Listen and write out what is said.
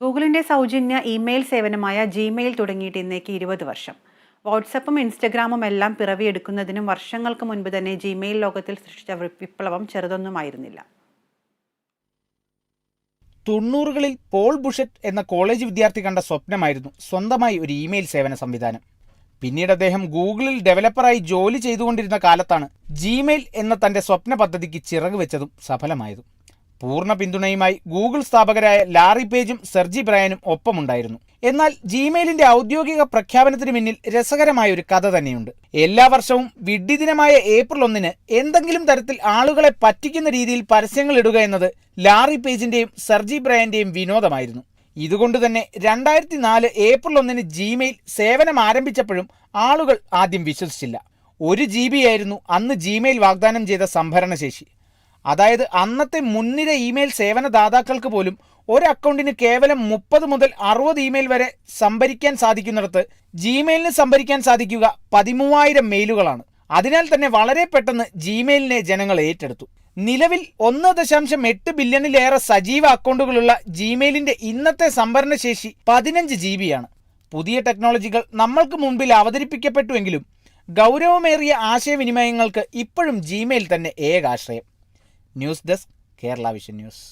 ഗൂഗിളിന്റെ സൗജന്യ email സേവനമായ Gmail തുടങ്ങിയിട്ട് ഇന്നേക്ക് 20 വർഷം. വാട്സപ്പും ഇൻസ്റ്റഗ്രാമും എല്ലാം പിറവിയെടുക്കുന്നതിനും വർഷങ്ങൾക്ക് മുൻപ് തന്നെ ജിമെയിൽ ലോകത്തിൽ സൃഷ്ടിച്ച വിപ്ലവം ചെറുതൊന്നുമായിരുന്നില്ല. 90കളിൽ പോൾ ബുഷറ്റ് എന്ന കോളേജ് വിദ്യാർത്ഥി കണ്ട സ്വപ്നമായിരുന്നു സ്വന്തമായി ഒരു ഇമെയിൽ സേവന സംവിധാനം. പിന്നീട് അദ്ദേഹം ഗൂഗിളിൽ ഡെവലപ്പറായി ജോലി ചെയ്തുകൊണ്ടിരുന്ന കാലത്താണ് ജിമെയിൽ എന്ന തന്റെ സ്വപ്ന പദ്ധതിക്ക് ചിറക് വെച്ചതും സഫലമായതും. പൂർണ്ണ പിന്തുണയുമായി ഗൂഗിൾ സ്ഥാപകരായ ലാറി പേജും സെർജി ബ്രയനും ഒപ്പമുണ്ടായിരുന്നു. എന്നാൽ ജിമെയിലിന്റെ ഔദ്യോഗിക പ്രഖ്യാപനത്തിന് പിന്നിൽ രസകരമായ ഒരു കഥ തന്നെയുണ്ട്. എല്ലാ വർഷവും വിഡ്ഢിദിനമായ ഏപ്രിൽ 1 എന്തെങ്കിലും തരത്തിൽ ആളുകളെ പറ്റിക്കുന്ന രീതിയിൽ പരസ്യങ്ങൾ ഇടുക എന്നത് ലാറി പേജിന്റെയും സെർജി ബ്രയന്റെയും വിനോദമായിരുന്നു. ഇതുകൊണ്ട് തന്നെ 2004 ഏപ്രിൽ 1 ജിമെയിൽ സേവനം ആരംഭിച്ചപ്പോഴും ആളുകൾ ആദ്യം വിശ്വസിച്ചില്ല. 1 GB ആയിരുന്നു അന്ന് ജിമെയിൽ വാഗ്ദാനം ചെയ്ത സംഭരണശേഷി. അതായത് അന്നത്തെ മുൻനിര ഇമെയിൽ സേവനദാതാക്കൾക്ക് പോലും ഒരു അക്കൗണ്ടിന് കേവലം 30 മുതൽ 60 ഇമെയിൽ വരെ സംഭരിക്കാൻ സാധിക്കുന്നിടത്ത് ജിമെയിലിന് സംഭരിക്കാൻ സാധിക്കുക 13,000 മെയിലുകളാണ്. അതിനാൽ തന്നെ വളരെ പെട്ടെന്ന് ജിമെയിലിനെ ജനങ്ങൾ ഏറ്റെടുത്തു. നിലവിൽ 1.8 ബില്യണിലേറെ സജീവ അക്കൗണ്ടുകളുള്ള ജിമെയിലിന്റെ ഇന്നത്തെ സംഭരണശേഷി 15 GB ആണ്. പുതിയ ടെക്നോളജികൾ നമ്മൾക്ക് മുൻപിൽ അവതരിപ്പിക്കപ്പെട്ടുവെങ്കിലും ഗൗരവമേറിയ ആശയവിനിമയങ്ങൾക്ക് ഇപ്പോഴും ജിമെയിൽ തന്നെ ഏകാശ്രയം. News desk, Kerala vision news.